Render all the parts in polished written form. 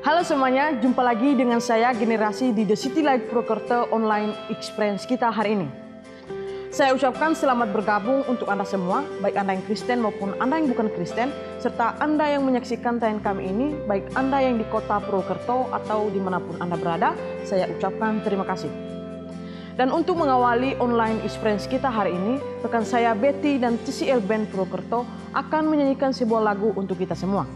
Halo semuanya, jumpa lagi dengan saya Generasi di The City Light Purwokerto Online Experience kita hari ini. Saya ucapkan selamat bergabung untuk Anda semua, baik Anda yang Kristen maupun Anda yang bukan Kristen, serta Anda yang menyaksikan tayangan kami ini, baik Anda yang di kota Purwokerto atau dimanapun Anda berada, saya ucapkan terima kasih. Dan untuk mengawali online experience kita hari ini, rekan saya Betty dan TCL Band Purwokerto akan menyanyikan sebuah lagu untuk kita semua.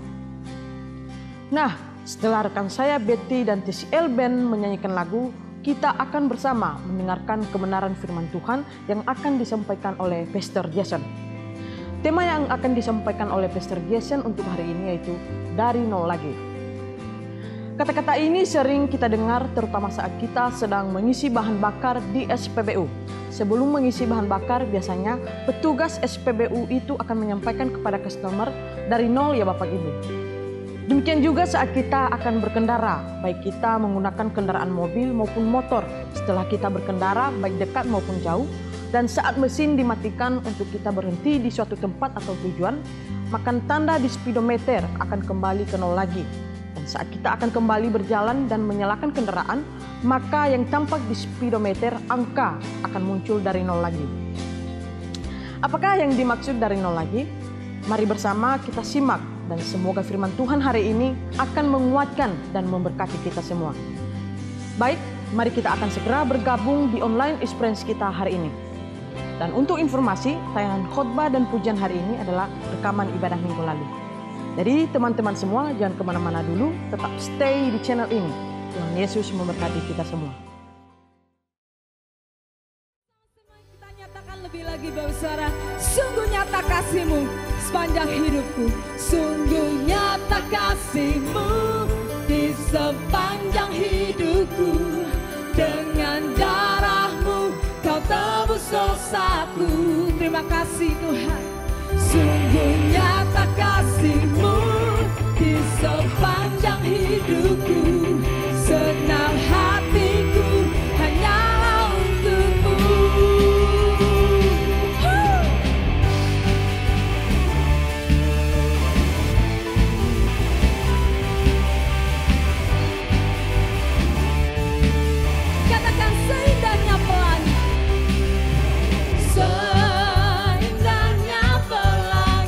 Nah, setelah rekan saya Betty dan TCL Band menyanyikan lagu, kita akan bersama mendengarkan kebenaran firman Tuhan yang akan disampaikan oleh Pastor Jason. Tema yang akan disampaikan oleh Pastor Jason untuk hari ini yaitu Dari Nol Lagi. Kata-kata ini sering kita dengar terutama saat kita sedang mengisi bahan bakar di SPBU. Sebelum mengisi bahan bakar, biasanya petugas SPBU itu akan menyampaikan kepada customer, dari nol ya Bapak Ibu. Demikian juga saat kita akan berkendara, baik kita menggunakan kendaraan mobil maupun motor. Setelah kita berkendara, baik dekat maupun jauh, dan saat mesin dimatikan untuk kita berhenti di suatu tempat atau tujuan, maka tanda di speedometer akan kembali ke nol lagi. Dan saat kita akan kembali berjalan dan menyalakan kendaraan, maka yang tampak di speedometer angka akan muncul dari nol lagi. Apakah yang dimaksud dari nol lagi? Mari bersama kita simak. Dan semoga firman Tuhan hari ini akan menguatkan dan memberkati kita semua. Baik, mari kita akan segera bergabung di online experience kita hari ini. Dan untuk informasi, tayangan khotbah dan pujian hari ini adalah rekaman ibadah minggu lalu. Jadi teman-teman semua jangan kemana-mana dulu, tetap stay di channel ini. Tuhan Yesus memberkati kita semua. Kita nyatakan lebih lagi bersuara, sungguh nyata kasih-Mu sepanjang hidupku, sungguh nyata kasih-Mu di sepanjang hidupku. Dengan darah-Mu Kau tebus dosaku. Terima kasih Tuhan. Sungguh nyata kasih-Mu di sepanjang hidupku. Senang hatiku hanyalah untuk-Mu. Katakan seindahnya pelangi, seindahnya pelangi.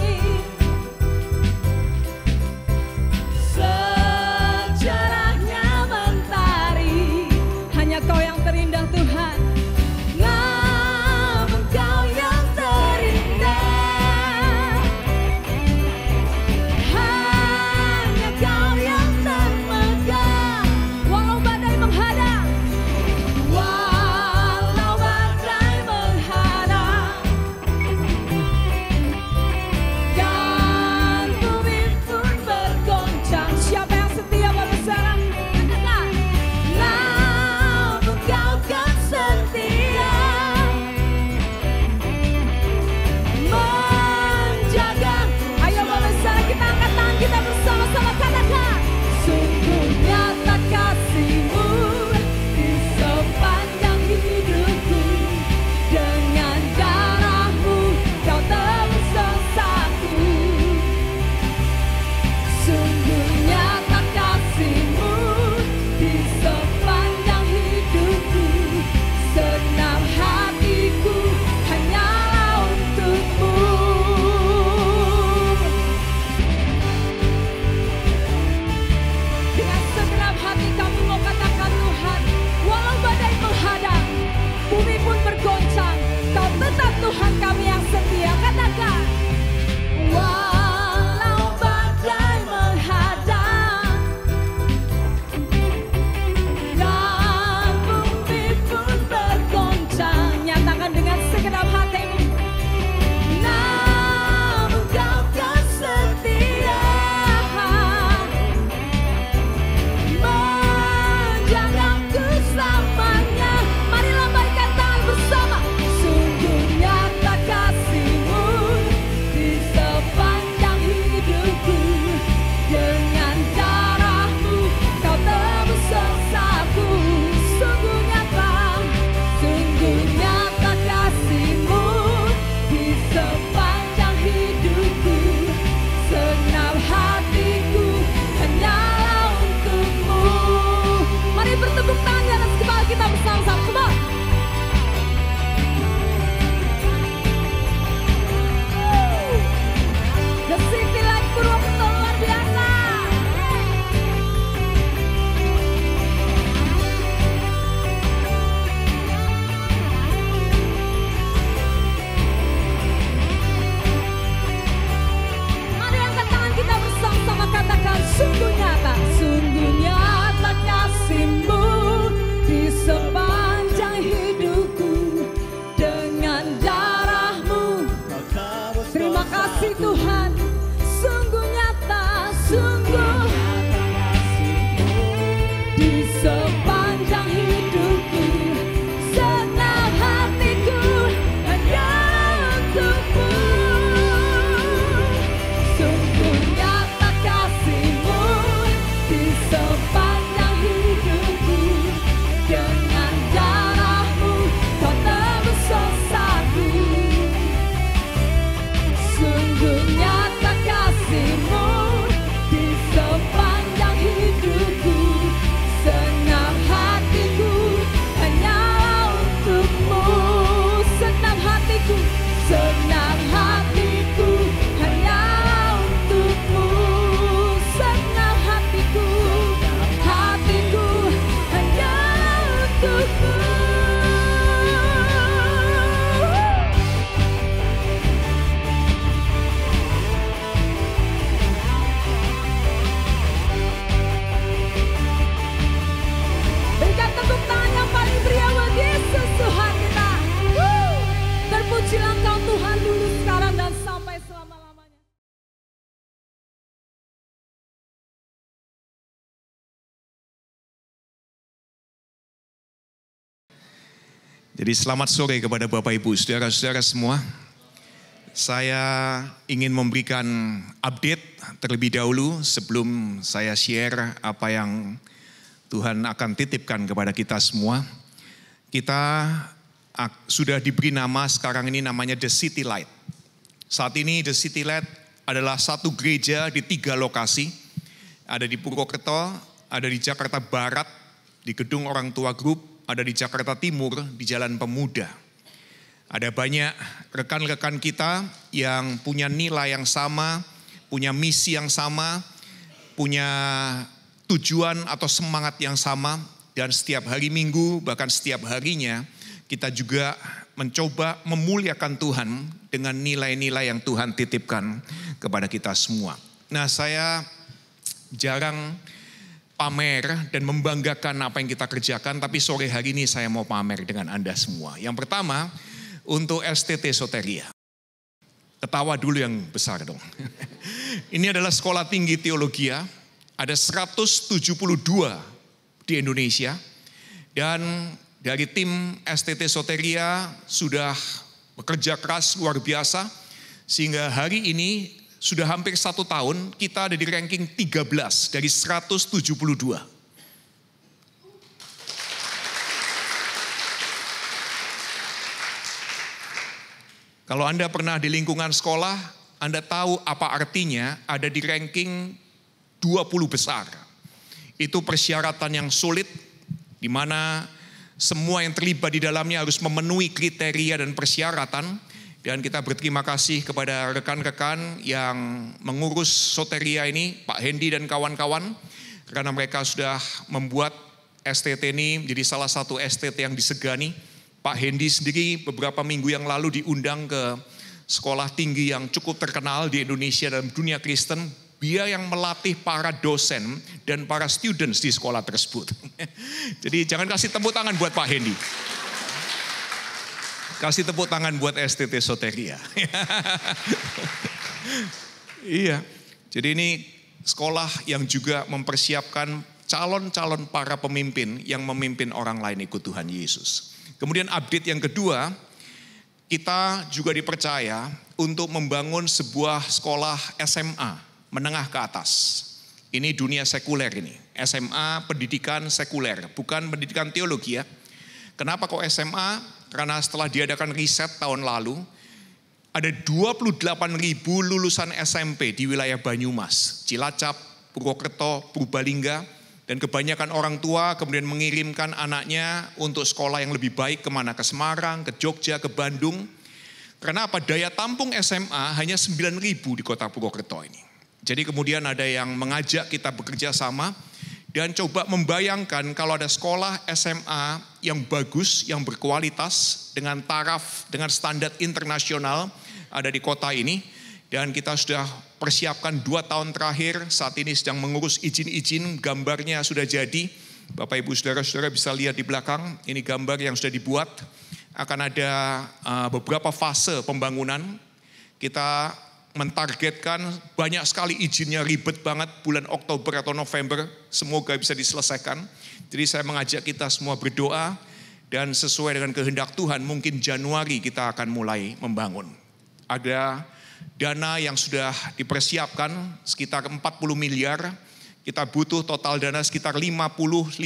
Jadi selamat sore kepada Bapak Ibu, saudara-saudara semua. Saya ingin memberikan update terlebih dahulu sebelum saya share apa yang Tuhan akan titipkan kepada kita semua. Kita sudah diberi nama sekarang ini namanya The City Light. Saat ini The City Light adalah satu gereja di 3 lokasi. Ada di Purwokerto, ada di Jakarta Barat, di Gedung Orang Tua Group, ada di Jakarta Timur, di Jalan Pemuda. Ada banyak rekan-rekan kita yang punya nilai yang sama, punya misi yang sama, punya tujuan atau semangat yang sama. Dan setiap hari Minggu, bahkan setiap harinya, kita juga mencoba memuliakan Tuhan dengan nilai-nilai yang Tuhan titipkan kepada kita semua. Nah, saya jarang pamer dan membanggakan apa yang kita kerjakan, tapi sore hari ini saya mau pamer dengan Anda semua. Yang pertama, untuk STT Soteria. Ketawa dulu yang besar dong. Ini adalah sekolah tinggi teologi, ada 172 di Indonesia, dan dari tim STT Soteria sudah bekerja keras luar biasa, sehingga hari ini sudah hampir 1 tahun, kita ada di ranking 13 dari 172. Kalau Anda pernah di lingkungan sekolah, Anda tahu apa artinya ada di ranking 20 besar. Itu persyaratan yang sulit, di mana semua yang terlibat di dalamnya harus memenuhi kriteria dan persyaratan. Dan kita berterima kasih kepada rekan-rekan yang mengurus Soteria ini, Pak Hendy dan kawan-kawan, karena mereka sudah membuat STT ini menjadi salah satu STT yang disegani. Pak Hendy sendiri beberapa minggu yang lalu diundang ke sekolah tinggi yang cukup terkenal di Indonesia dalam dunia Kristen. Dia yang melatih para dosen dan para students di sekolah tersebut. Jadi jangan kasih tepuk tangan buat Pak Hendy. Kasih tepuk tangan buat STT Soteria. Iya, jadi ini sekolah yang juga mempersiapkan calon-calon para pemimpin yang memimpin orang lain ikut Tuhan Yesus. Kemudian update yang kedua, kita juga dipercaya untuk membangun sebuah sekolah SMA menengah ke atas. Ini dunia sekuler ini, SMA pendidikan sekuler, bukan pendidikan teologi ya. Kenapa kok SMA? Karena setelah diadakan riset tahun lalu, ada 28.000 lulusan SMP di wilayah Banyumas, Cilacap, Purwokerto, Purbalingga, dan kebanyakan orang tua kemudian mengirimkan anaknya untuk sekolah yang lebih baik kemana? Ke Semarang, ke Jogja, ke Bandung. Karena apa? Daya tampung SMA hanya 9.000 di kota Purwokerto ini. Jadi kemudian ada yang mengajak kita bekerja sama, dan coba membayangkan kalau ada sekolah SMA yang bagus, yang berkualitas, dengan taraf, dengan standar internasional ada di kota ini. Dan kita sudah persiapkan 2 tahun terakhir, saat ini sedang mengurus izin-izin, gambarnya sudah jadi. Bapak Ibu Saudara-saudara bisa lihat di belakang, ini gambar yang sudah dibuat. Akan ada beberapa fase pembangunan. Kita mentargetkan banyak sekali izinnya, ribet banget, bulan Oktober atau November semoga bisa diselesaikan. Jadi saya mengajak kita semua berdoa, dan sesuai dengan kehendak Tuhan mungkin Januari kita akan mulai membangun. Ada dana yang sudah dipersiapkan sekitar 40 miliar, kita butuh total dana sekitar 50-55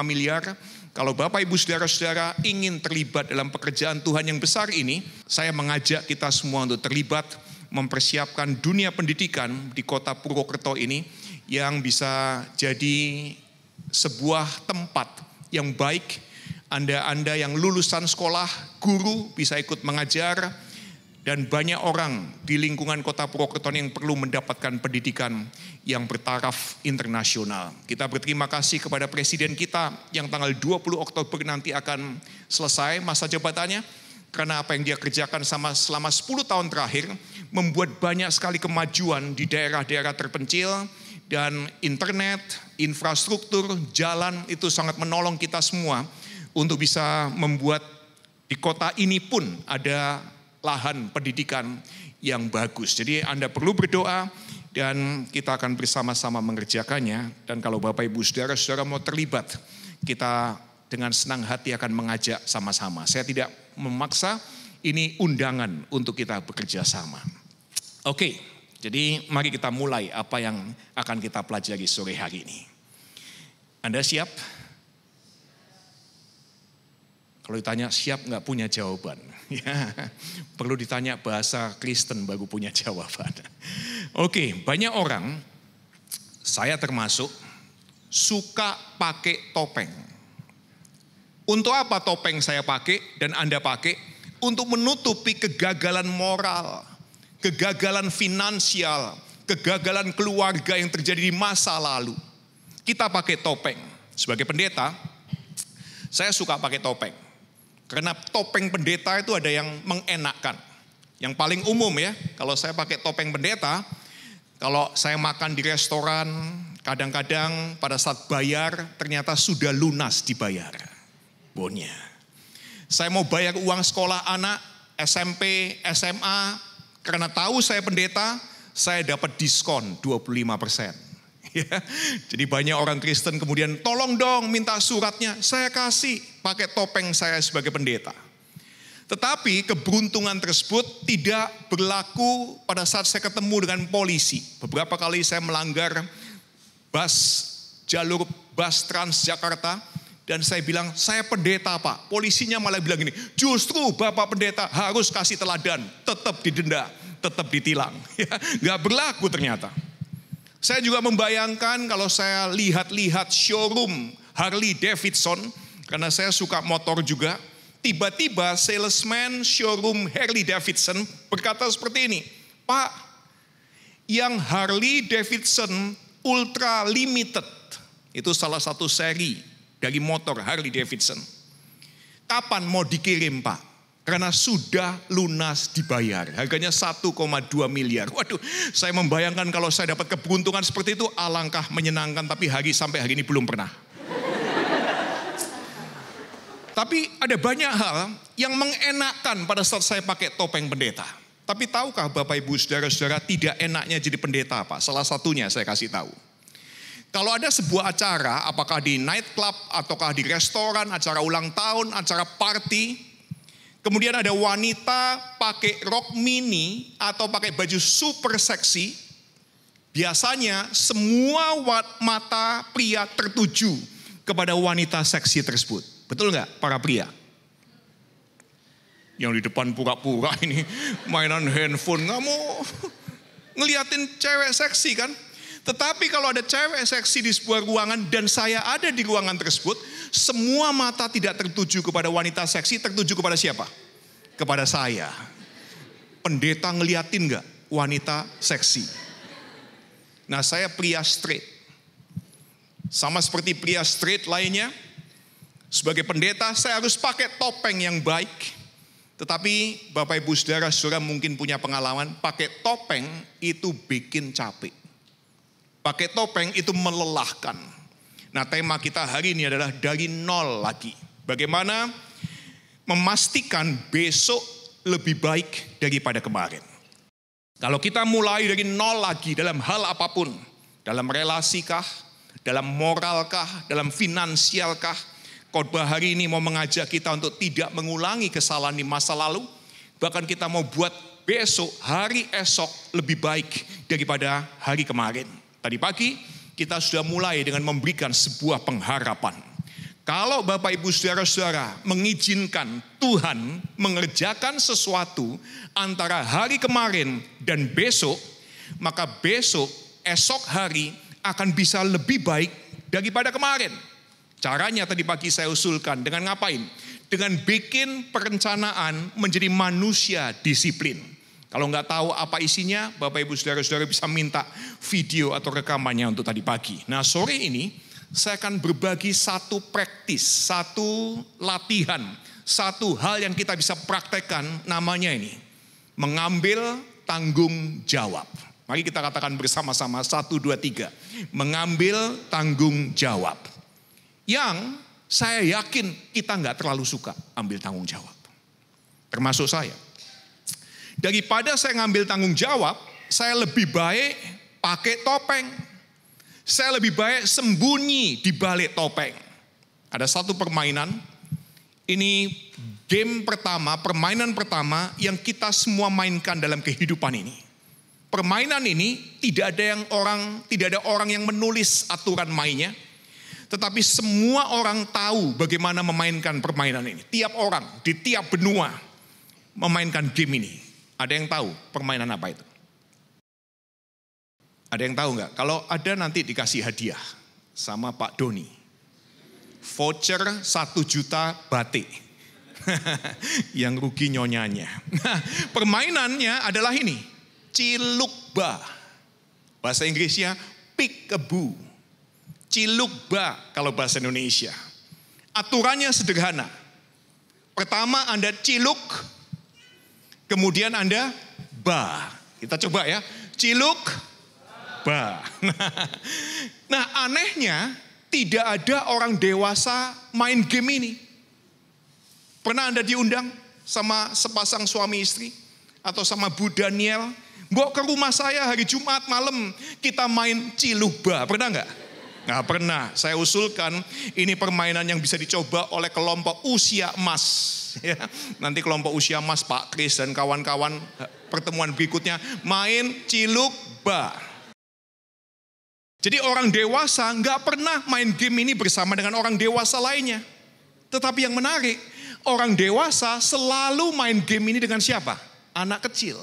miliar. Kalau Bapak Ibu Saudara-saudara ingin terlibat dalam pekerjaan Tuhan yang besar ini, saya mengajak kita semua untuk terlibat mempersiapkan dunia pendidikan di kota Purwokerto ini yang bisa jadi sebuah tempat yang baik. Anda yang lulusan sekolah, guru bisa ikut mengajar, dan banyak orang di lingkungan kota Purwokerto yang perlu mendapatkan pendidikan yang bertaraf internasional. Kita berterima kasih kepada Presiden kita yang tanggal 20 Oktober nanti akan selesai masa jabatannya. Karena apa yang dia kerjakan selama 10 tahun terakhir membuat banyak sekali kemajuan di daerah-daerah terpencil, dan internet, infrastruktur, jalan itu sangat menolong kita semua untuk bisa membuat di kota ini pun ada lahan pendidikan yang bagus. Jadi Anda perlu berdoa dan kita akan bersama-sama mengerjakannya. Dan kalau Bapak Ibu Saudara-saudara mau terlibat, kita dengan senang hati akan mengajak sama-sama. Saya tidak memaksa, ini undangan untuk kita bekerja sama. Oke, jadi mari kita mulai apa yang akan kita pelajari sore hari ini. Anda siap? Kalau ditanya siap nggak punya jawaban. Ya, perlu ditanya bahasa Kristen baru punya jawaban. Oke, banyak orang, saya termasuk, suka pakai topeng. Untuk apa topeng saya pakai dan Anda pakai? Untuk menutupi kegagalan moral, kegagalan finansial, kegagalan keluarga yang terjadi di masa lalu. Kita pakai topeng. Sebagai pendeta, saya suka pakai topeng. Karena topeng pendeta itu ada yang mengenakkan. Yang paling umum ya, kalau saya pakai topeng pendeta, kalau saya makan di restoran, kadang-kadang pada saat bayar ternyata sudah lunas dibayar bonnya. Saya mau bayar uang sekolah anak, SMP, SMA, karena tahu saya pendeta, saya dapat diskon 25%. Ya, jadi banyak orang Kristen kemudian tolong dong minta suratnya, saya kasih pakai topeng saya sebagai pendeta. Tetapi keberuntungan tersebut tidak berlaku pada saat saya ketemu dengan polisi. Beberapa kali saya melanggar jalur bus Transjakarta dan saya bilang saya pendeta Pak. Polisinya malah bilang gini, justru Bapak pendeta harus kasih teladan, tetap didenda, tetap ditilang. Ya, nggak berlaku ternyata. Saya juga membayangkan kalau saya lihat-lihat showroom Harley Davidson, karena saya suka motor juga, tiba-tiba salesman showroom Harley Davidson berkata seperti ini, Pak, yang Harley Davidson Ultra Limited, itu salah satu seri dari motor Harley Davidson. Kapan mau dikirim Pak? Karena sudah lunas dibayar. Harganya 1,2 miliar. Waduh, saya membayangkan kalau saya dapat keberuntungan seperti itu, alangkah menyenangkan. Tapi sampai hari ini belum pernah. Tapi ada banyak hal yang mengenakkan pada saat saya pakai topeng pendeta. Tapi tahukah Bapak Ibu Saudara-saudara tidak enaknya jadi pendeta apa? Salah satunya saya kasih tahu. Kalau ada sebuah acara, apakah di nightclub, ataukah di restoran, acara ulang tahun, acara party, kemudian ada wanita pakai rok mini atau pakai baju super seksi, biasanya semua mata pria tertuju kepada wanita seksi tersebut. Betul nggak para pria? Yang di depan pura-pura ini mainan handphone, nggak mau ngeliatin cewek seksi kan? Tetapi kalau ada cewek seksi di sebuah ruangan dan saya ada di ruangan tersebut, semua mata tidak tertuju kepada wanita seksi, tertuju kepada siapa? Kepada saya. Pendeta ngeliatin nggak wanita seksi? Nah, saya pria straight. Sama seperti pria straight lainnya, sebagai pendeta saya harus pakai topeng yang baik. Tetapi Bapak Ibu Saudara-saudara mungkin punya pengalaman, pakai topeng itu bikin capek. Pakai topeng itu melelahkan. Nah, tema kita hari ini adalah dari nol lagi. Bagaimana memastikan besok lebih baik daripada kemarin. Kalau kita mulai dari nol lagi dalam hal apapun, dalam relasikah, dalam moralkah, dalam finansialkah, khotbah hari ini mau mengajak kita untuk tidak mengulangi kesalahan di masa lalu, bahkan kita mau buat besok, hari esok lebih baik daripada hari kemarin. Tadi pagi kita sudah mulai dengan memberikan sebuah pengharapan. Kalau Bapak Ibu Saudara-saudara mengizinkan Tuhan mengerjakan sesuatu antara hari kemarin dan besok, maka besok, esok hari akan bisa lebih baik daripada kemarin. Caranya tadi pagi saya usulkan dengan ngapain? Dengan bikin perencanaan menjadi manusia disiplin. Kalau nggak tahu apa isinya, Bapak Ibu Saudara-saudara bisa minta video atau rekamannya untuk tadi pagi. Nah, sore ini saya akan berbagi satu praktis, satu latihan, satu hal yang kita bisa praktekkan, namanya ini, mengambil tanggung jawab. Mari kita katakan bersama-sama, 1, 2, 3. Mengambil tanggung jawab. Yang saya yakin kita nggak terlalu suka ambil tanggung jawab. Termasuk saya. Daripada saya ngambil tanggung jawab, saya lebih baik pakai topeng. Saya lebih baik sembunyi di balik topeng. Ada satu permainan, ini game pertama, permainan pertama yang kita semua mainkan dalam kehidupan ini. Permainan ini tidak ada orang yang menulis aturan mainnya, tetapi semua orang tahu bagaimana memainkan permainan ini. Tiap orang di tiap benua memainkan game ini. Ada yang tahu permainan apa itu? Ada yang tahu nggak? Kalau ada nanti dikasih hadiah sama Pak Doni. Voucher 1 juta batik. Yang rugi nyonyanya. Nah, permainannya adalah ini. Cilukba. Bahasa Inggrisnya peekaboo. Cilukba kalau bahasa Indonesia. Aturannya sederhana. Pertama Anda ciluk, kemudian Anda ba. Kita coba ya. Ciluk, ba. Nah, anehnya tidak ada orang dewasa main game ini. Pernah Anda diundang sama sepasang suami istri atau sama Bu Daniel, bawa ke rumah saya hari Jumat malam kita main cilukba. Pernah nggak? Nggak pernah. Saya usulkan ini permainan yang bisa dicoba oleh kelompok usia emas. Ya, nanti kelompok usia emas Pak Kris dan kawan-kawan pertemuan berikutnya main cilukba. Jadi orang dewasa nggak pernah main game ini bersama dengan orang dewasa lainnya. Tetapi yang menarik, orang dewasa selalu main game ini dengan siapa? Anak kecil.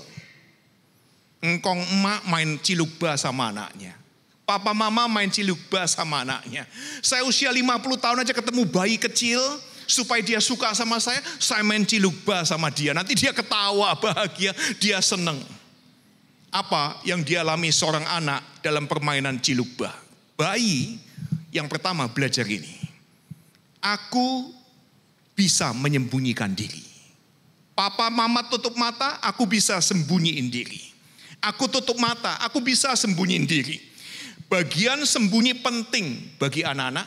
Engkong emak main cilukba sama anaknya. Papa mama main cilukba sama anaknya. Saya usia 50 tahun aja ketemu bayi kecil, supaya dia suka sama saya main cilukba sama dia. Nanti dia ketawa, bahagia, dia seneng. Apa yang dialami seorang anak dalam permainan cilukba? Bayi yang pertama belajar ini. Aku bisa menyembunyikan diri. Papa mama tutup mata, aku bisa sembunyiin diri. Aku tutup mata, aku bisa sembunyiin diri. Bagian sembunyi penting bagi anak-anak,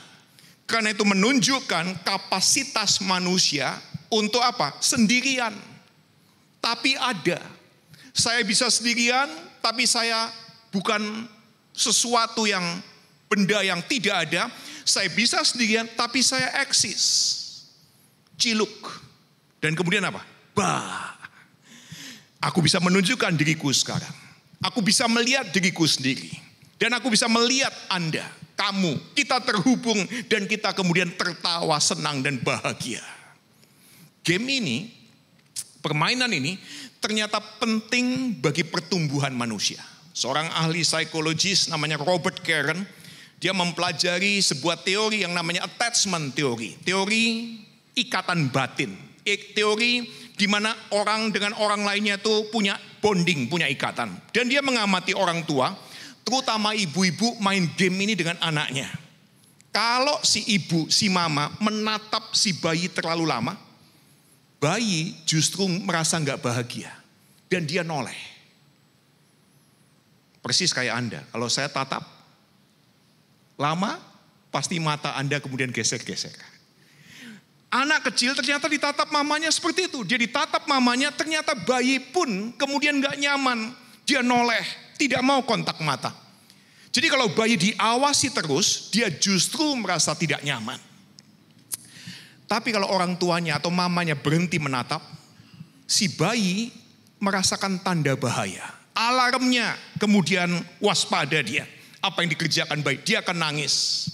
karena itu menunjukkan kapasitas manusia untuk apa? Sendirian. Tapi ada. Saya bisa sendirian, tapi saya bukan sesuatu yang benda yang tidak ada. Saya bisa sendirian, tapi saya eksis. Ciluk. Dan kemudian apa? Bah. Aku bisa menunjukkan diriku sekarang. Aku bisa melihat diriku sendiri. Dan aku bisa melihat Anda, kamu. Kita terhubung dan kita kemudian tertawa, senang dan bahagia. Game ini, permainan ini ternyata penting bagi pertumbuhan manusia. Seorang ahli psikologis namanya Robert Karen, dia mempelajari sebuah teori yang namanya attachment theory. Teori ikatan batin. Teori di mana orang dengan orang lainnya itu punya bonding, punya ikatan. Dan dia mengamati orang tua, terutama ibu-ibu main game ini dengan anaknya. Kalau si ibu, si mama menatap si bayi terlalu lama, bayi justru merasa nggak bahagia dan dia noleh. Persis kayak Anda, kalau saya tatap lama, pasti mata Anda kemudian gesek-gesek. Anak kecil ternyata ditatap mamanya seperti itu. Dia ditatap mamanya, ternyata bayi pun kemudian nggak nyaman. Dia noleh, tidak mau kontak mata. Jadi kalau bayi diawasi terus, dia justru merasa tidak nyaman. Tapi kalau orang tuanya atau mamanya berhenti menatap, si bayi merasakan tanda bahaya. Alarmnya kemudian waspada dia. Apa yang dikerjakan bayi? Dia akan nangis.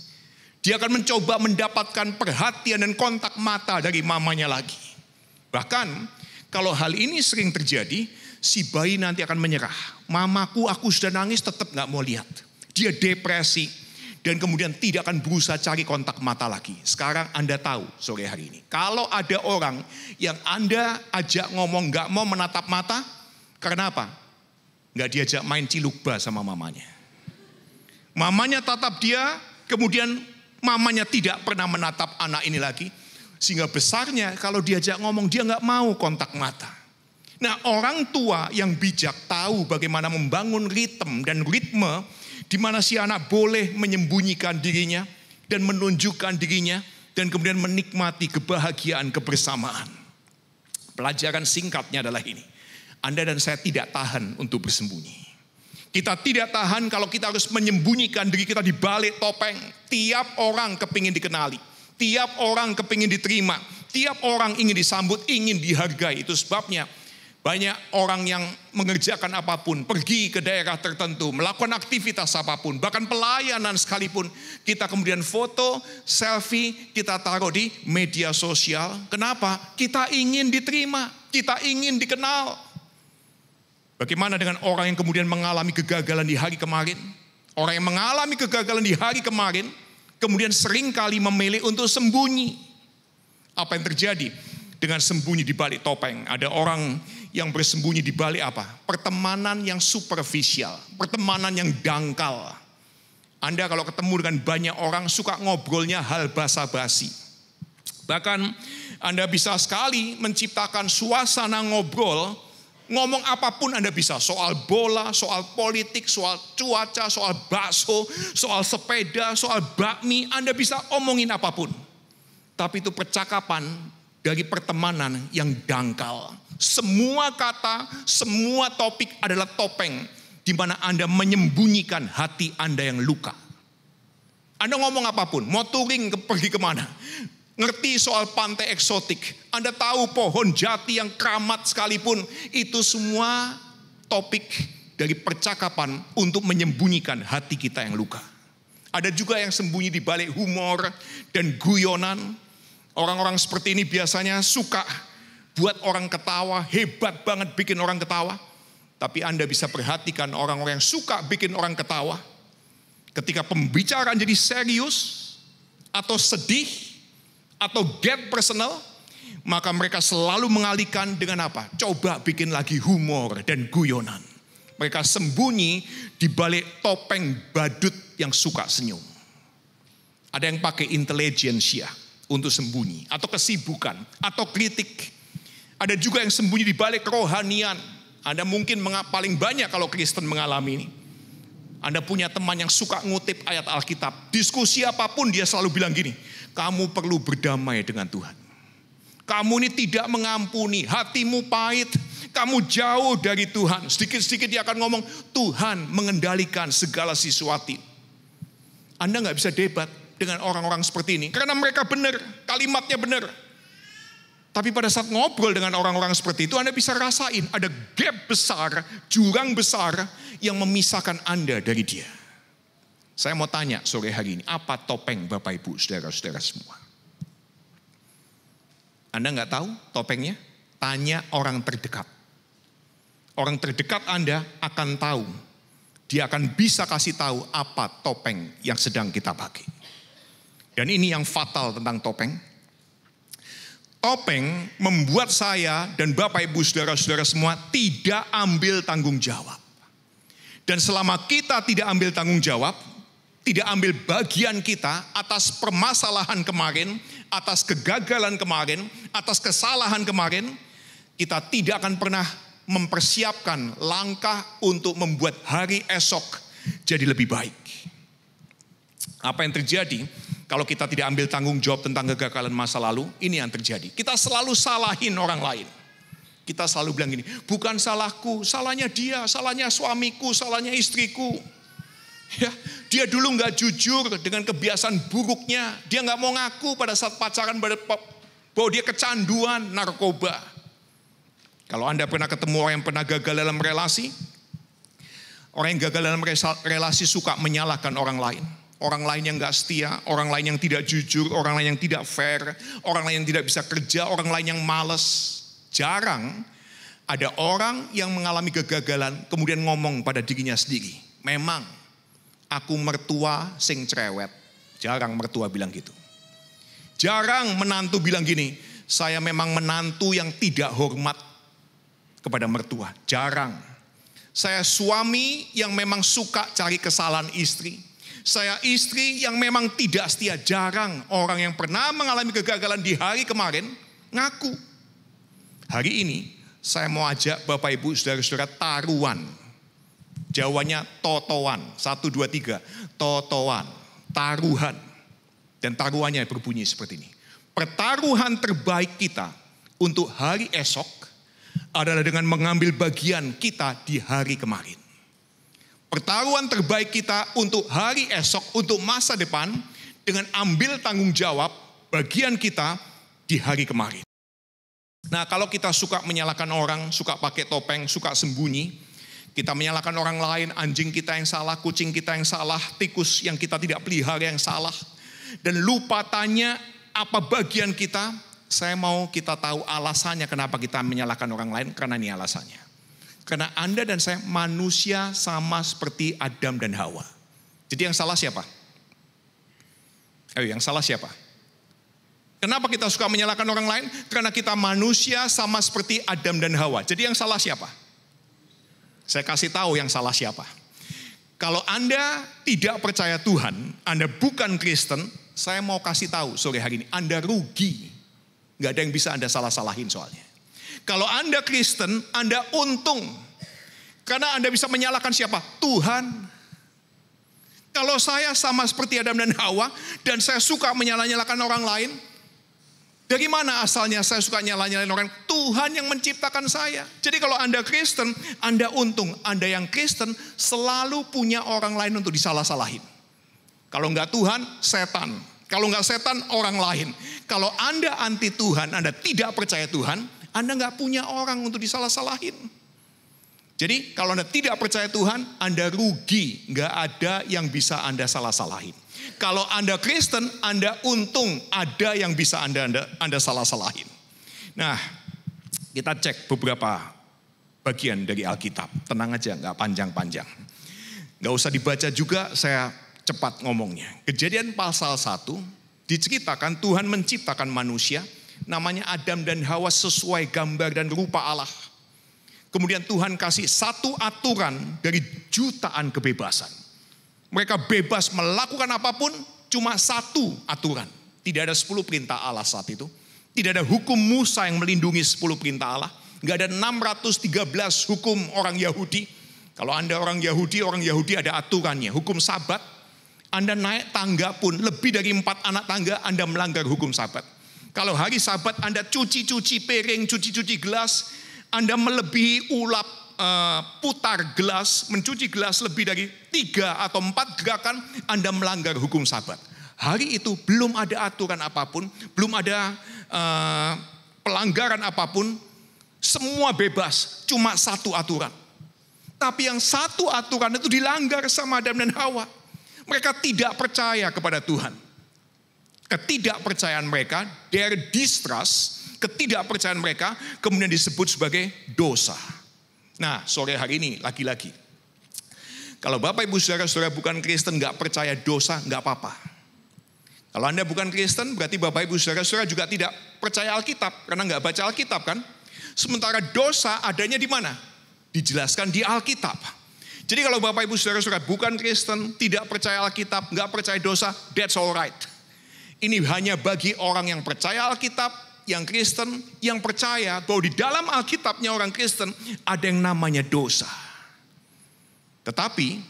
Dia akan mencoba mendapatkan perhatian dan kontak mata dari mamanya lagi. Bahkan kalau hal ini sering terjadi, si bayi nanti akan menyerah. Mamaku, aku sudah nangis tetap gak mau lihat. Dia depresi. Dan kemudian tidak akan berusaha cari kontak mata lagi. Sekarang Anda tahu sore hari ini. Kalau ada orang yang Anda ajak ngomong gak mau menatap mata. Karena apa? Gak diajak main cilukba sama mamanya. Mamanya tatap dia. Kemudian mamanya tidak pernah menatap anak ini lagi. Sehingga besarnya kalau diajak ngomong dia gak mau kontak mata. Nah, orang tua yang bijak tahu bagaimana membangun ritme dan ritme di mana si anak boleh menyembunyikan dirinya dan menunjukkan dirinya dan kemudian menikmati kebahagiaan kebersamaan. Pelajaran singkatnya adalah ini. Anda dan saya tidak tahan untuk bersembunyi. Kita tidak tahan kalau kita harus menyembunyikan diri kita di balik topeng. Tiap orang kepingin dikenali. Tiap orang kepingin diterima. Tiap orang ingin disambut, ingin dihargai. Itu sebabnya banyak orang yang mengerjakan apapun, pergi ke daerah tertentu, melakukan aktivitas apapun, bahkan pelayanan sekalipun, kita kemudian foto, selfie, kita taruh di media sosial. Kenapa? Kita ingin diterima, kita ingin dikenal. Bagaimana dengan orang yang kemudian mengalami kegagalan di hari kemarin? Orang yang mengalami kegagalan di hari kemarin, kemudian seringkali memilih untuk sembunyi. Apa yang terjadi dengan sembunyi di balik topeng? Ada orang yang bersembunyi di balik apa? Pertemanan yang superficial, pertemanan yang dangkal. Anda kalau ketemu dengan banyak orang suka ngobrolnya hal basa-basi. Bahkan Anda bisa sekali menciptakan suasana ngobrol, ngomong apapun Anda bisa. Soal bola, soal politik, soal cuaca, soal bakso, soal sepeda, soal bakmi. Anda bisa omongin apapun. Tapi itu percakapan dari pertemanan yang dangkal. Semua kata, semua topik adalah topeng di mana Anda menyembunyikan hati Anda yang luka. Anda ngomong apapun, mau touring pergi kemana, ngerti soal pantai eksotik, Anda tahu pohon jati yang keramat sekalipun, itu semua topik dari percakapan untuk menyembunyikan hati kita yang luka. Ada juga yang sembunyi di balik humor dan guyonan. Orang-orang seperti ini biasanya suka buat orang ketawa, hebat banget bikin orang ketawa. Tapi Anda bisa perhatikan orang-orang yang suka bikin orang ketawa, ketika pembicaraan jadi serius, atau sedih, atau get personal, maka mereka selalu mengalihkan dengan apa? Coba bikin lagi humor dan guyonan. Mereka sembunyi di balik topeng badut yang suka senyum. Ada yang pakai intelijensia untuk sembunyi, atau kesibukan, atau kritik. Ada juga yang sembunyi di balik kerohanian. Anda mungkin paling banyak kalau Kristen mengalami ini. Anda punya teman yang suka ngutip ayat Alkitab. Diskusi apapun dia selalu bilang gini, kamu perlu berdamai dengan Tuhan. Kamu ini tidak mengampuni, hatimu pahit, kamu jauh dari Tuhan. Sedikit-sedikit dia akan ngomong, Tuhan mengendalikan segala sesuatu. Anda gak bisa debat dengan orang-orang seperti ini, karena mereka benar, kalimatnya benar. Tapi pada saat ngobrol dengan orang-orang seperti itu, Anda bisa rasain ada gap besar, jurang besar yang memisahkan Anda dari dia. Saya mau tanya sore hari ini, apa topeng Bapak Ibu, saudara-saudara semua? Anda nggak tahu topengnya? Tanya orang terdekat. Orang terdekat Anda akan tahu. Dia akan bisa kasih tahu apa topeng yang sedang kita pakai. Dan ini yang fatal tentang topeng. Topeng membuat saya dan Bapak Ibu saudara-saudara semua tidak ambil tanggung jawab. Dan selama kita tidak ambil tanggung jawab, tidak ambil bagian kita atas permasalahan kemarin, atas kegagalan kemarin, atas kesalahan kemarin, kita tidak akan pernah mempersiapkan langkah untuk membuat hari esok jadi lebih baik. Apa yang terjadi? Kalau kita tidak ambil tanggung jawab tentang kegagalan masa lalu, ini yang terjadi. Kita selalu salahin orang lain. Kita selalu bilang gini, bukan salahku, salahnya dia, salahnya suamiku, salahnya istriku. Ya, dia dulu nggak jujur dengan kebiasaan buruknya. Dia nggak mau ngaku pada saat pacaran bahwa dia kecanduan narkoba. Kalau Anda pernah ketemu orang yang pernah gagal dalam relasi, orang yang gagal dalam relasi suka menyalahkan orang lain. Orang lain yang gak setia, orang lain yang tidak jujur, orang lain yang tidak fair, orang lain yang tidak bisa kerja, orang lain yang malas. Jarang ada orang yang mengalami kegagalan kemudian ngomong pada dirinya sendiri, memang aku mertua sing cerewet. Jarang mertua bilang gitu. Jarang menantu bilang gini, saya memang menantu yang tidak hormat kepada mertua. Jarang. Saya suami yang memang suka cari kesalahan istri. Saya istri yang memang tidak setia. Jarang orang yang pernah mengalami kegagalan di hari kemarin ngaku. Hari ini saya mau ajak Bapak Ibu saudara-saudara taruhan. Jawanya totoan. 1, 2, 3. Totoan. Taruhan. Dan taruhannya berbunyi seperti ini. Pertaruhan terbaik kita untuk hari esok adalah dengan mengambil bagian kita di hari kemarin. Pertaruhan terbaik kita untuk hari esok, untuk masa depan, dengan ambil tanggung jawab bagian kita di hari kemarin. Nah, kalau kita suka menyalahkan orang, suka pakai topeng, suka sembunyi, kita menyalahkan orang lain, anjing kita yang salah, kucing kita yang salah, tikus yang kita tidak pelihara yang salah, dan lupa tanya apa bagian kita, saya mau kita tahu alasannya kenapa kita menyalahkan orang lain, karena ini alasannya. Karena Anda dan saya manusia sama seperti Adam dan Hawa. Jadi yang salah siapa? Ayo, yang salah siapa? Kenapa kita suka menyalahkan orang lain? Karena kita manusia sama seperti Adam dan Hawa. Jadi yang salah siapa? Saya kasih tahu yang salah siapa. Kalau Anda tidak percaya Tuhan, Anda bukan Kristen, saya mau kasih tahu sore hari ini, Anda rugi. Gak ada yang bisa Anda salah-salahin soalnya. Kalau Anda Kristen, Anda untung. Karena Anda bisa menyalahkan siapa? Tuhan. Kalau saya sama seperti Adam dan Hawa, dan saya suka menyalah-nyalahkan orang lain, dari mana asalnya saya suka nyala-nyalain orang? Tuhan yang menciptakan saya. Jadi kalau Anda Kristen, Anda untung. Anda yang Kristen selalu punya orang lain untuk disalah-salahin. Kalau enggak Tuhan, setan. Kalau enggak setan, orang lain. Kalau Anda anti Tuhan, Anda tidak percaya Tuhan, Anda enggak punya orang untuk disalah-salahin. Jadi kalau Anda tidak percaya Tuhan, Anda rugi. Enggak ada yang bisa Anda salah-salahin. Kalau Anda Kristen, Anda untung ada yang bisa Anda salah-salahin. Nah, kita cek beberapa bagian dari Alkitab. Tenang aja, nggak panjang-panjang. Nggak usah dibaca juga, saya cepat ngomongnya. Kejadian pasal 1, diceritakan Tuhan menciptakan manusia, namanya Adam dan Hawa sesuai gambar dan rupa Allah. Kemudian Tuhan kasih satu aturan dari jutaan kebebasan. Mereka bebas melakukan apapun, cuma satu aturan. Tidak ada 10 perintah Allah saat itu. Tidak ada hukum Musa yang melindungi 10 perintah Allah. Nggak ada 613 hukum orang Yahudi. Kalau Anda orang Yahudi ada aturannya. Hukum Sabat, Anda naik tangga pun lebih dari 4 anak tangga, Anda melanggar hukum Sabat. Kalau hari Sabat Anda cuci-cuci piring, cuci-cuci gelas, Anda melebihi ulap putar gelas, mencuci gelas lebih dari 3 atau 4 gerakan, Anda melanggar hukum Sabat. Hari itu belum ada aturan apapun, belum ada pelanggaran apapun, semua bebas, cuma satu aturan. Tapi yang satu aturan itu dilanggar sama Adam dan Hawa. Mereka tidak percaya kepada Tuhan. Ketidakpercayaan mereka, their distrust, ketidakpercayaan mereka kemudian disebut sebagai dosa. Nah, sore hari ini lagi-lagi, kalau Bapak Ibu Saudara-saudara bukan Kristen gak percaya dosa, gak apa-apa. Kalau Anda bukan Kristen, berarti Bapak Ibu Saudara-saudara juga tidak percaya Alkitab, karena gak baca Alkitab kan. Sementara dosa adanya di mana? Dijelaskan di Alkitab. Jadi kalau Bapak Ibu Saudara-saudara bukan Kristen, tidak percaya Alkitab, gak percaya dosa, that's alright. Ini hanya bagi orang yang percaya Alkitab, yang Kristen, yang percaya bahwa di dalam Alkitabnya orang Kristen ada yang namanya dosa. Tetapi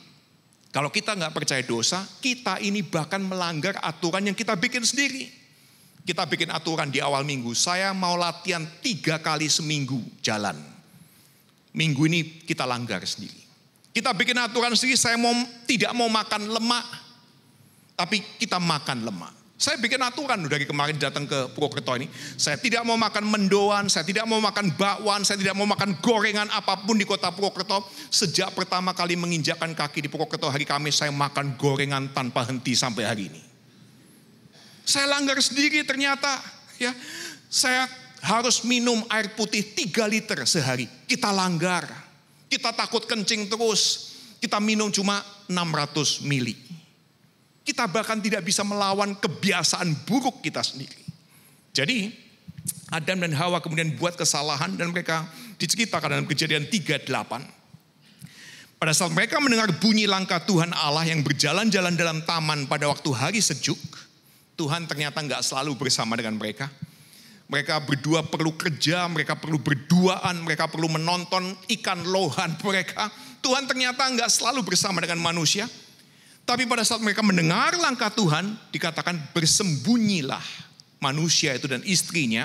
kalau kita nggak percaya dosa, kita ini bahkan melanggar aturan yang kita bikin sendiri. Kita bikin aturan di awal minggu, saya mau latihan 3 kali seminggu jalan. Minggu ini kita langgar sendiri. Kita bikin aturan sendiri, saya tidak mau makan lemak, tapi kita makan lemak. Saya bikin aturan dari kemarin datang ke Purwokerto ini. Saya tidak mau makan mendoan, saya tidak mau makan bakwan, saya tidak mau makan gorengan apapun di kota Purwokerto. Sejak pertama kali menginjakkan kaki di Purwokerto hari Kamis, saya makan gorengan tanpa henti sampai hari ini. Saya langgar sendiri ternyata. Ya, saya harus minum air putih 3 liter sehari. Kita langgar. Kita takut kencing terus. Kita minum cuma 600 mili. Kita bahkan tidak bisa melawan kebiasaan buruk kita sendiri. Jadi Adam dan Hawa kemudian buat kesalahan dan mereka diceritakan dalam Kejadian 3:8. Pada saat mereka mendengar bunyi langkah Tuhan Allah yang berjalan-jalan dalam taman pada waktu hari sejuk, Tuhan ternyata nggak selalu bersama dengan mereka. Mereka berdua perlu kerja, mereka perlu berduaan, mereka perlu menonton ikan lohan mereka. Tuhan ternyata nggak selalu bersama dengan manusia. Tapi pada saat mereka mendengar langkah Tuhan, dikatakan bersembunyilah manusia itu dan istrinya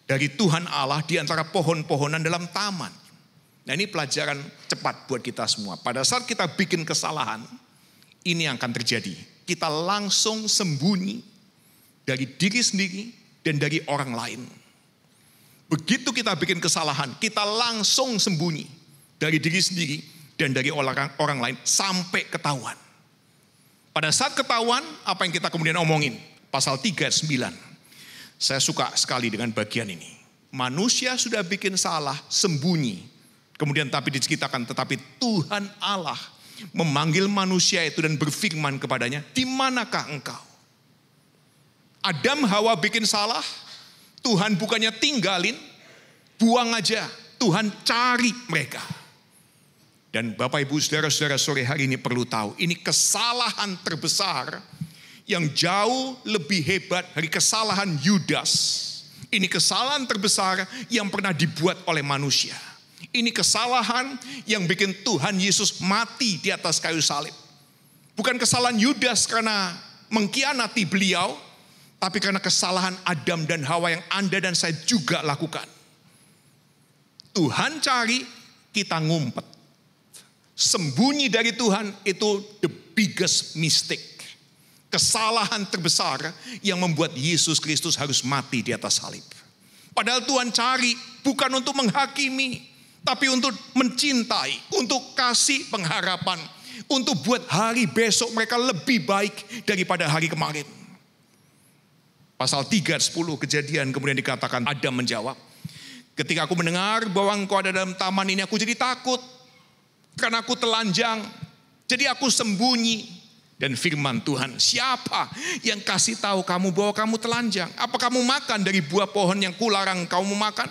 dari Tuhan Allah di antara pohon-pohonan dalam taman. Nah, ini pelajaran cepat buat kita semua. Pada saat kita bikin kesalahan, ini yang akan terjadi. Kita langsung sembunyi. dari diri sendiri dan dari orang lain. Begitu kita bikin kesalahan, kita langsung sembunyi dari diri sendiri dan dari orang lain sampai ketahuan. Pada saat ketahuan, apa yang kita kemudian omongin? Pasal 3 ayat 9. Saya suka sekali dengan bagian ini. Manusia sudah bikin salah, sembunyi. Kemudian tapi diceritakan, tetapi Tuhan Allah memanggil manusia itu dan berfirman kepadanya, di manakah engkau? Adam Hawa bikin salah, Tuhan bukannya tinggalin, buang aja. Tuhan cari mereka. Dan Bapak Ibu saudara-saudara sore hari ini perlu tahu, ini kesalahan terbesar yang jauh lebih hebat dari kesalahan Yudas. Ini kesalahan terbesar yang pernah dibuat oleh manusia. Ini kesalahan yang bikin Tuhan Yesus mati di atas kayu salib. Bukan kesalahan Yudas karena mengkhianati beliau, tapi karena kesalahan Adam dan Hawa yang Anda dan saya juga lakukan. Tuhan cari, kita ngumpet. Sembunyi dari Tuhan itu the biggest mistake. Kesalahan terbesar yang membuat Yesus Kristus harus mati di atas salib. Padahal Tuhan cari bukan untuk menghakimi, tapi untuk mencintai, untuk kasih pengharapan, untuk buat hari besok mereka lebih baik daripada hari kemarin. Pasal 3 ayat 10 Kejadian kemudian dikatakan, Adam menjawab, ketika aku mendengar bahwa engkau ada dalam taman ini, aku jadi takut. Karena aku telanjang, jadi aku sembunyi. Dan firman Tuhan, siapa yang kasih tahu kamu bahwa kamu telanjang? Apa kamu makan dari buah pohon yang kularang kamu makan?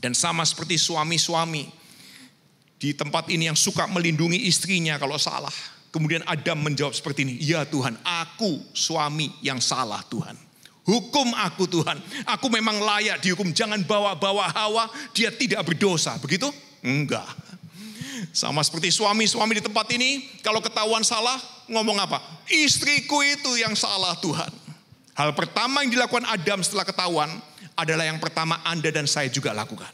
Dan sama seperti suami-suami di tempat ini yang suka melindungi istrinya kalau salah. Kemudian Adam menjawab seperti ini, ya Tuhan, aku suami yang salah Tuhan. Hukum aku Tuhan, aku memang layak dihukum. Jangan bawa-bawa Hawa, dia tidak berdosa. Begitu? Enggak. Sama seperti suami-suami di tempat ini, kalau ketahuan salah, ngomong apa? Istriku itu yang salah Tuhan. Hal pertama yang dilakukan Adam setelah ketahuan adalah yang pertama Anda dan saya juga lakukan.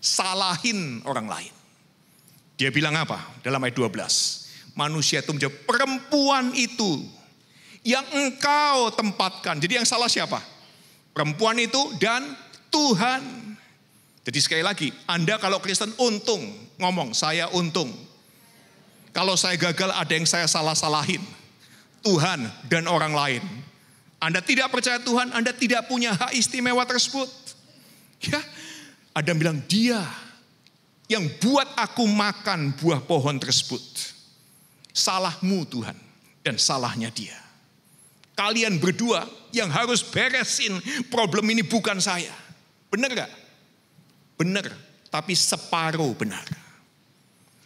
Salahin orang lain. Dia bilang apa? Dalam ayat 12. Manusia itu menjawab, perempuan itu yang engkau tempatkan. Jadi yang salah siapa? Perempuan itu dan Tuhan. Jadi sekali lagi, Anda kalau Kristen untung, ngomong saya untung. Kalau saya gagal ada yang saya salah-salahin. Tuhan dan orang lain. Anda tidak percaya Tuhan, Anda tidak punya hak istimewa tersebut. Ya, Adam bilang dia yang buat aku makan buah pohon tersebut. Salahmu Tuhan dan salahnya dia. Kalian berdua yang harus beresin problem ini bukan saya. Benar gak? Benar, tapi separuh benar.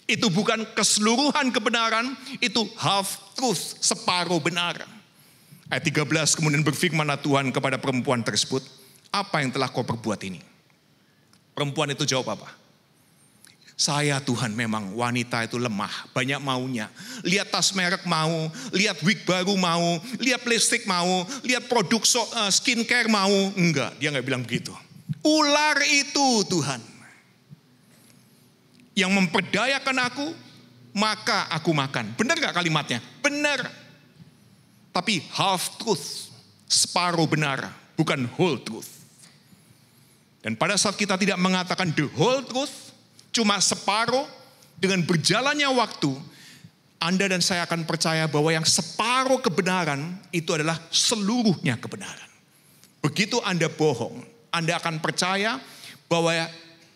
Itu bukan keseluruhan kebenaran, itu half truth, separuh benar. Ayat 13 kemudian berfirmanlah Tuhan kepada perempuan tersebut, apa yang telah kau perbuat ini? Perempuan itu jawab apa? Saya Tuhan memang wanita itu lemah, banyak maunya. Lihat tas merek mau, lihat wig baru mau, lihat lipstick mau, lihat produk skincare mau. Enggak, dia enggak bilang begitu. Ular itu Tuhan yang memperdayakan aku, maka aku makan. Benar gak kalimatnya? Benar. Tapi half truth, separuh benar, bukan whole truth. Dan pada saat kita tidak mengatakan the whole truth, cuma separuh, dengan berjalannya waktu, Anda dan saya akan percaya bahwa yang separuh kebenaran itu adalah seluruhnya kebenaran. Begitu Anda bohong, Anda akan percaya bahwa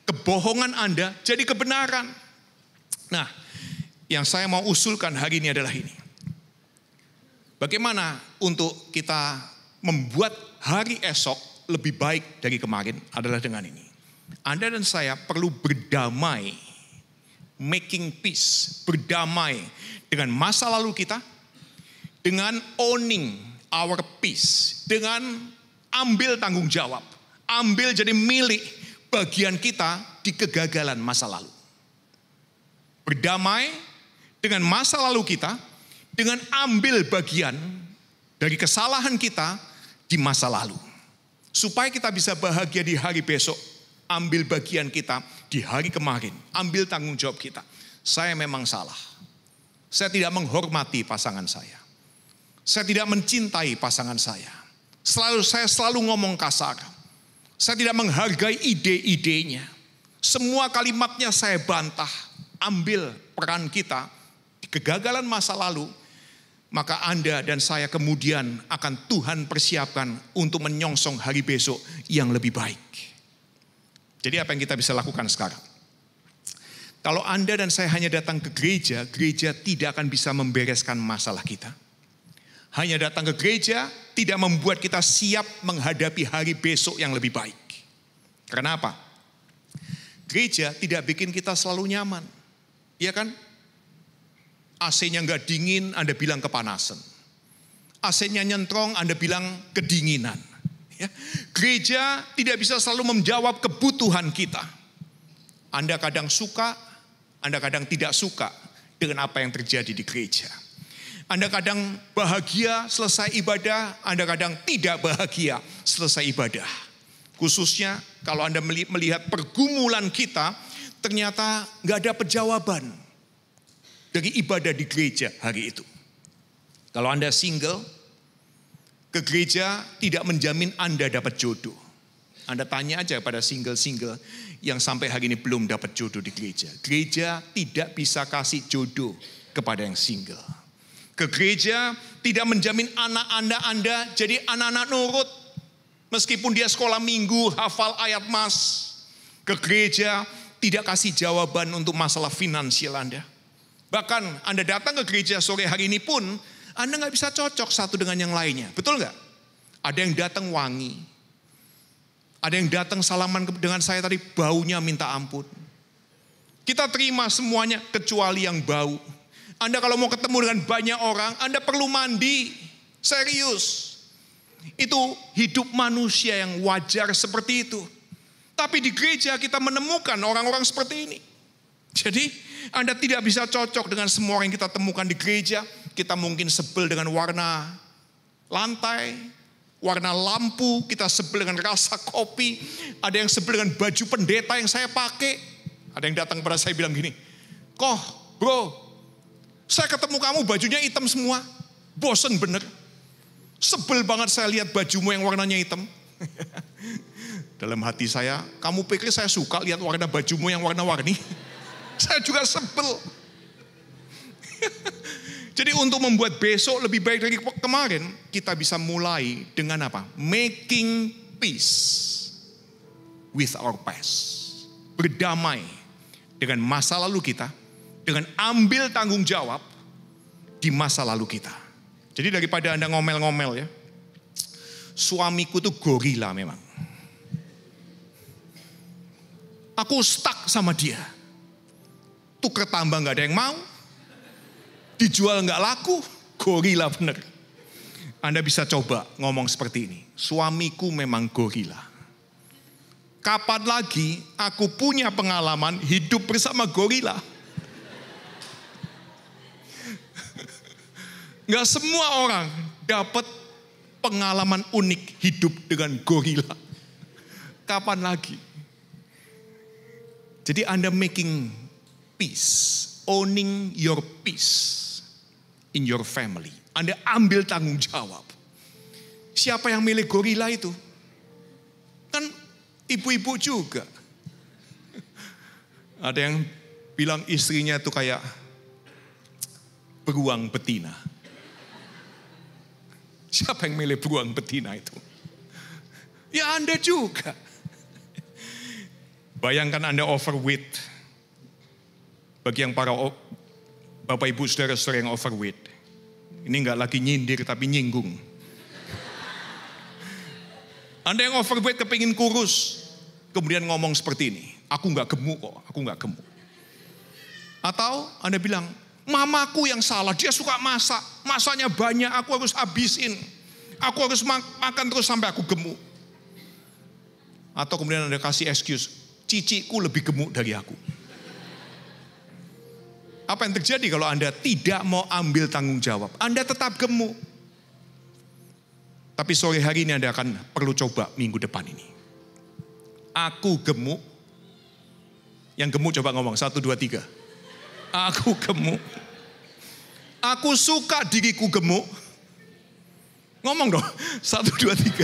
kebohongan Anda jadi kebenaran. Nah, yang saya mau usulkan hari ini adalah ini. Bagaimana untuk kita membuat hari esok lebih baik dari kemarin adalah dengan ini. Anda dan saya perlu berdamai, making peace, berdamai dengan masa lalu kita, dengan owning our peace, dengan ambil tanggung jawab. Ambil jadi milik bagian kita di kegagalan masa lalu. Berdamai dengan masa lalu kita, dengan ambil bagian dari kesalahan kita di masa lalu. Supaya kita bisa bahagia di hari besok, ambil bagian kita di hari kemarin, ambil tanggung jawab kita. Saya memang salah. Saya tidak menghormati pasangan saya. Saya tidak mencintai pasangan saya. Saya selalu ngomong kasar. Saya tidak menghargai ide-idenya. Semua kalimatnya saya bantah. Ambil peran kita di kegagalan masa lalu, maka Anda dan saya kemudian akan Tuhan persiapkan untuk menyongsong hari besok yang lebih baik. Jadi apa yang kita bisa lakukan sekarang? Kalau Anda dan saya hanya datang ke gereja, gereja tidak akan bisa membereskan masalah kita. Hanya datang ke gereja tidak membuat kita siap menghadapi hari besok yang lebih baik. Karena apa? Gereja tidak bikin kita selalu nyaman. Iya kan? AC-nya nggak dingin, Anda bilang kepanasan. AC-nya nyentrong, Anda bilang kedinginan. Ya. Gereja tidak bisa selalu menjawab kebutuhan kita. Anda kadang suka, Anda kadang tidak suka dengan apa yang terjadi di gereja. Anda kadang bahagia selesai ibadah, Anda kadang tidak bahagia selesai ibadah. Khususnya kalau Anda melihat pergumulan kita, ternyata nggak ada jawaban dari ibadah di gereja hari itu. Kalau Anda single, ke gereja tidak menjamin Anda dapat jodoh. Anda tanya aja pada single-single yang sampai hari ini belum dapat jodoh di gereja. Gereja tidak bisa kasih jodoh kepada yang single. Ke gereja tidak menjamin anak Anda jadi anak-anak nurut. Meskipun dia sekolah minggu, hafal ayat mas. Ke gereja tidak kasih jawaban untuk masalah finansial Anda. Bahkan Anda datang ke gereja sore hari ini pun, Anda nggak bisa cocok satu dengan yang lainnya. Betul nggak? Ada yang datang wangi. Ada yang datang salaman dengan saya tadi, baunya minta ampun. Kita terima semuanya kecuali yang bau. Anda kalau mau ketemu dengan banyak orang, Anda perlu mandi. Serius. Itu hidup manusia yang wajar seperti itu. Tapi di gereja kita menemukan orang-orang seperti ini. Jadi Anda tidak bisa cocok dengan semua orang yang kita temukan di gereja. Kita mungkin sebel dengan warna lantai, warna lampu, kita sebel dengan rasa kopi. Ada yang sebel dengan baju pendeta yang saya pakai. Ada yang datang kepada saya bilang gini, "Koh, bro, saya ketemu kamu bajunya hitam semua. Bosen bener. Sebel banget saya lihat bajumu yang warnanya hitam." Dalam hati saya, kamu pikir saya suka lihat warna bajumu yang warna-warni? Saya juga sebel. Jadi untuk membuat besok lebih baik dari kemarin, kita bisa mulai dengan apa? Making peace with our past. Berdamai dengan masa lalu kita, dengan ambil tanggung jawab di masa lalu kita. Jadi daripada Anda ngomel-ngomel ya, suamiku tuh gorila memang. Aku stuck sama dia. Tuker tambah gak ada yang mau. Dijual gak laku, gorila bener. Anda bisa coba ngomong seperti ini. Suamiku memang gorila. Kapan lagi aku punya pengalaman hidup bersama gorila? Gak semua orang dapat pengalaman unik hidup dengan gorila. Kapan lagi? Jadi Anda making peace, owning your peace in your family. Anda ambil tanggung jawab. Siapa yang milih gorila itu? Kan ibu-ibu juga. Ada yang bilang istrinya itu kayak beruang betina. Siapa yang milih beruang betina itu? Ya Anda juga. Bayangkan Anda overweight. Bagi yang para Bapak Ibu saudara-saudara yang overweight. Ini enggak lagi nyindir tapi nyinggung. Anda yang overweight kepingin kurus. Kemudian ngomong seperti ini. Aku enggak gemuk kok, aku enggak gemuk. Atau Anda bilang, mamaku yang salah, dia suka masak. Masaknya banyak, aku harus habisin. Aku harus makan terus sampai aku gemuk. Atau kemudian Anda kasih excuse, ciciku lebih gemuk dari aku. Apa yang terjadi kalau Anda tidak mau ambil tanggung jawab? Anda tetap gemuk. Tapi sore hari ini Anda akan perlu coba minggu depan ini. Aku gemuk. Yang gemuk coba ngomong, 1, 2, 3. Aku gemuk. Aku suka diriku gemuk. Ngomong dong, 1, 2, 3.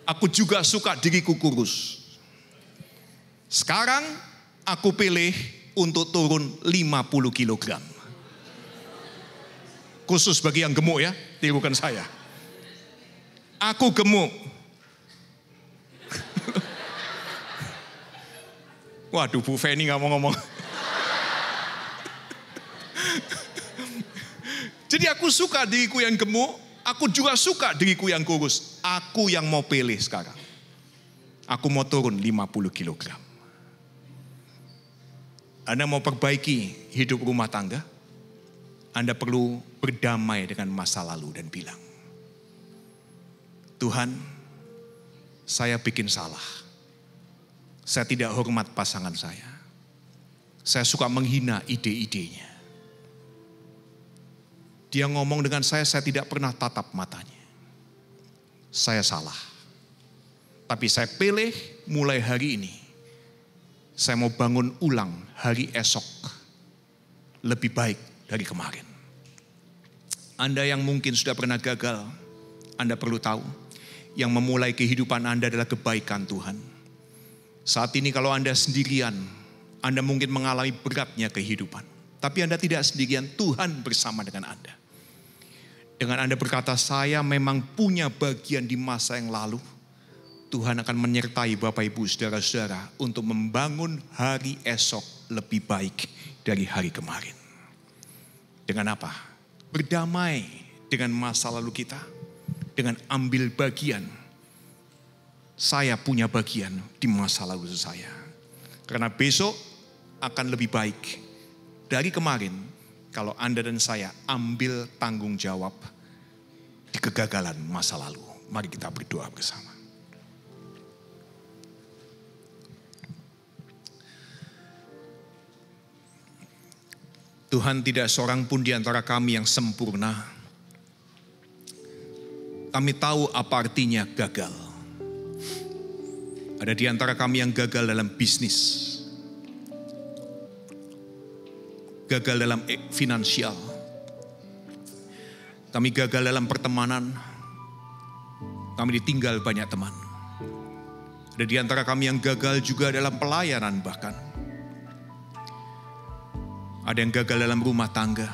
Aku juga suka diriku kurus. Sekarang aku pilih untuk turun 50 kilogram. Khusus bagi yang gemuk ya, tirukan saya. Aku gemuk. Waduh, Bu Feni nggak mau ngomong. Jadi aku suka diriku yang gemuk, aku juga suka diriku yang kurus. Aku yang mau pilih sekarang. Aku mau turun 50 kilogram. Anda mau perbaiki hidup rumah tangga? Anda perlu berdamai dengan masa lalu dan bilang, Tuhan, saya bikin salah. Saya tidak hormat pasangan saya. Saya suka menghina ide-idenya. Dia ngomong dengan saya tidak pernah tatap matanya. Saya salah. Tapi saya pilih mulai hari ini, saya mau bangun ulang hari esok lebih baik dari kemarin. Anda yang mungkin sudah pernah gagal, Anda perlu tahu, yang memulai kehidupan Anda adalah kebaikan Tuhan. Saat ini kalau Anda sendirian, Anda mungkin mengalami beratnya kehidupan. Tapi Anda tidak sendirian, Tuhan bersama dengan Anda. Dengan Anda berkata, saya memang punya bagian di masa yang lalu, Tuhan akan menyertai Bapak Ibu saudara-saudara untuk membangun hari esok lebih baik dari hari kemarin. Dengan apa? Berdamai dengan masa lalu kita. Dengan ambil bagian. Saya punya bagian di masa lalu saya. Karena besok akan lebih baik dari kemarin kalau Anda dan saya ambil tanggung jawab di kegagalan masa lalu. Mari kita berdoa bersama. Tuhan, tidak seorang pun di antara kami yang sempurna. Kami tahu apa artinya gagal. Ada di antara kami yang gagal dalam bisnis. Gagal dalam finansial. Kami gagal dalam pertemanan. Kami ditinggal banyak teman. Ada di antara kami yang gagal juga dalam pelayanan bahkan. Ada yang gagal dalam rumah tangga.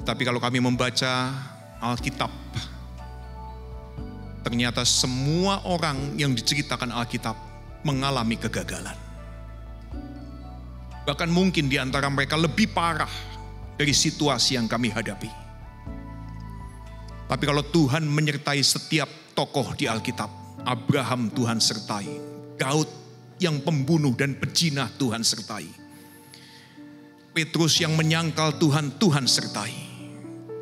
Tapi kalau kami membaca Alkitab, ternyata semua orang yang diceritakan Alkitab mengalami kegagalan. Bahkan mungkin di antara mereka lebih parah dari situasi yang kami hadapi. Tapi kalau Tuhan menyertai setiap tokoh di Alkitab, Abraham Tuhan sertai, Daud yang pembunuh dan pejinah Tuhan sertai, Petrus yang menyangkal Tuhan, Tuhan sertai,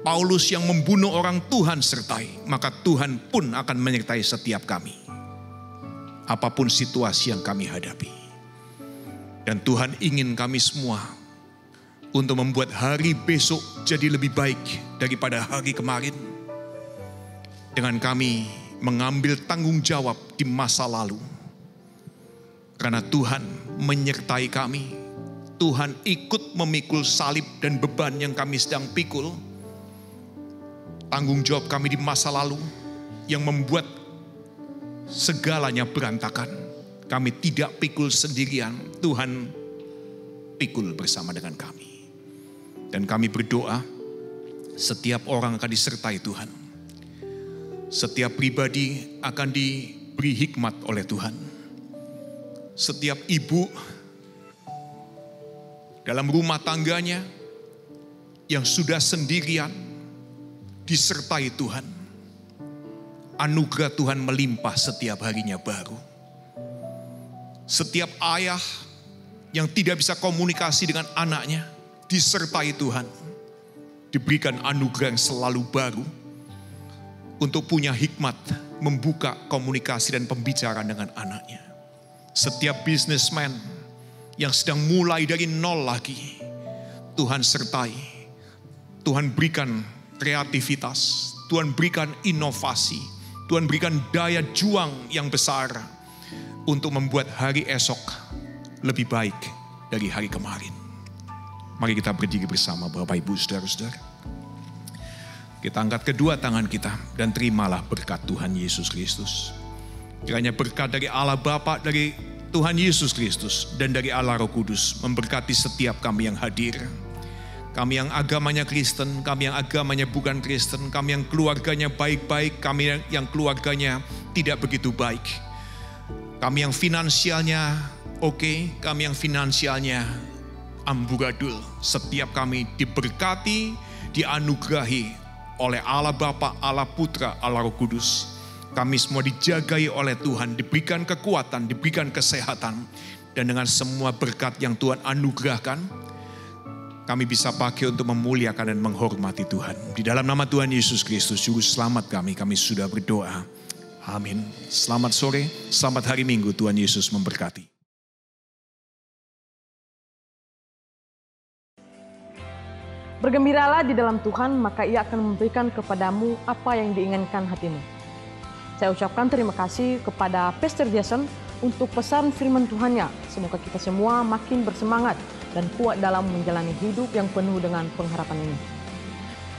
Paulus yang membunuh orang, Tuhan sertai, maka Tuhan pun akan menyertai setiap kami. Apapun situasi yang kami hadapi. Dan Tuhan ingin kami semua untuk membuat hari besok jadi lebih baik daripada hari kemarin. Dengan kami mengambil tanggung jawab di masa lalu. Karena Tuhan menyertai kami. Tuhan ikut memikul salib dan beban yang kami sedang pikul. Tanggung jawab kami di masa lalu yang membuat segalanya berantakan. Kami tidak pikul sendirian, Tuhan pikul bersama dengan kami. Dan kami berdoa, setiap orang akan disertai Tuhan. Setiap pribadi akan diberi hikmat oleh Tuhan. Setiap ibu dalam rumah tangganya yang sudah sendirian disertai Tuhan. Anugerah Tuhan melimpah setiap harinya baru. Setiap ayah yang tidak bisa komunikasi dengan anaknya disertai Tuhan. Diberikan anugerah yang selalu baru untuk punya hikmat membuka komunikasi dan pembicaraan dengan anaknya. Setiap businessman yang sedang mulai dari nol lagi, Tuhan sertai. Tuhan berikan kreativitas, Tuhan berikan inovasi, Tuhan berikan daya juang yang besar untuk membuat hari esok lebih baik dari hari kemarin. Mari kita berdiri bersama Bapak Ibu Saudara-saudara. Kita angkat kedua tangan kita dan terimalah berkat Tuhan Yesus Kristus. Kiranya berkat dari Allah Bapa, dari Tuhan Yesus Kristus, dan dari Allah Roh Kudus memberkati setiap kami yang hadir. Kami yang agamanya Kristen, kami yang agamanya bukan Kristen, kami yang keluarganya baik-baik, kami yang keluarganya tidak begitu baik. Kami yang finansialnya oke, kami yang finansialnya amburadul. Setiap kami diberkati, dianugerahi oleh Allah Bapa, Allah Putra, Allah Roh Kudus. Kami semua dijagai oleh Tuhan, diberikan kekuatan, diberikan kesehatan. Dan dengan semua berkat yang Tuhan anugerahkan, kami bisa pakai untuk memuliakan dan menghormati Tuhan. Di dalam nama Tuhan Yesus Kristus, Juru Selamat kami sudah berdoa. Amin. Selamat sore, selamat hari Minggu, Tuhan Yesus memberkati. Bergembiralah di dalam Tuhan, maka Ia akan memberikan kepadamu apa yang diinginkan hatimu. Saya ucapkan terima kasih kepada Pastor Jason untuk pesan firman Tuhannya. Semoga kita semua makin bersemangat dan kuat dalam menjalani hidup yang penuh dengan pengharapan ini.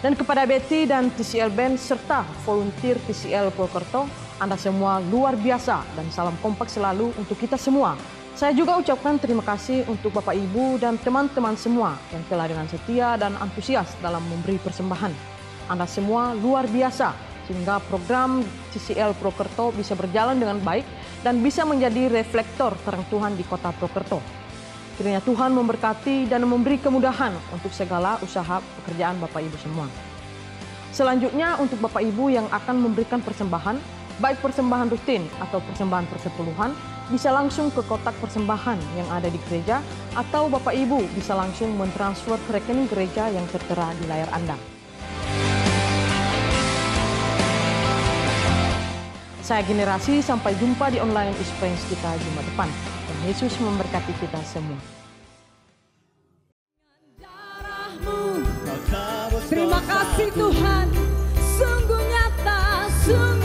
Dan kepada Betty dan TCL Band serta volunteer TCL Purwokerto, Anda semua luar biasa dan salam kompak selalu untuk kita semua. Saya juga ucapkan terima kasih untuk Bapak Ibu dan teman-teman semua yang telah dengan setia dan antusias dalam memberi persembahan. Anda semua luar biasa sehingga program TCL Purwokerto bisa berjalan dengan baik dan bisa menjadi reflektor terang Tuhan di kota Purwokerto. Kiranya Tuhan memberkati dan memberi kemudahan untuk segala usaha pekerjaan Bapak Ibu semua. Selanjutnya untuk Bapak Ibu yang akan memberikan persembahan, baik persembahan rutin atau persembahan persepuluhan, bisa langsung ke kotak persembahan yang ada di gereja, atau Bapak Ibu bisa langsung mentransfer ke rekening gereja yang tertera di layar Anda. Saya Generasi, sampai jumpa di online experience kita Jumat depan. Dan Yesus memberkati kita semua. Terima kasih Tuhan, sungguh nyata, sungguh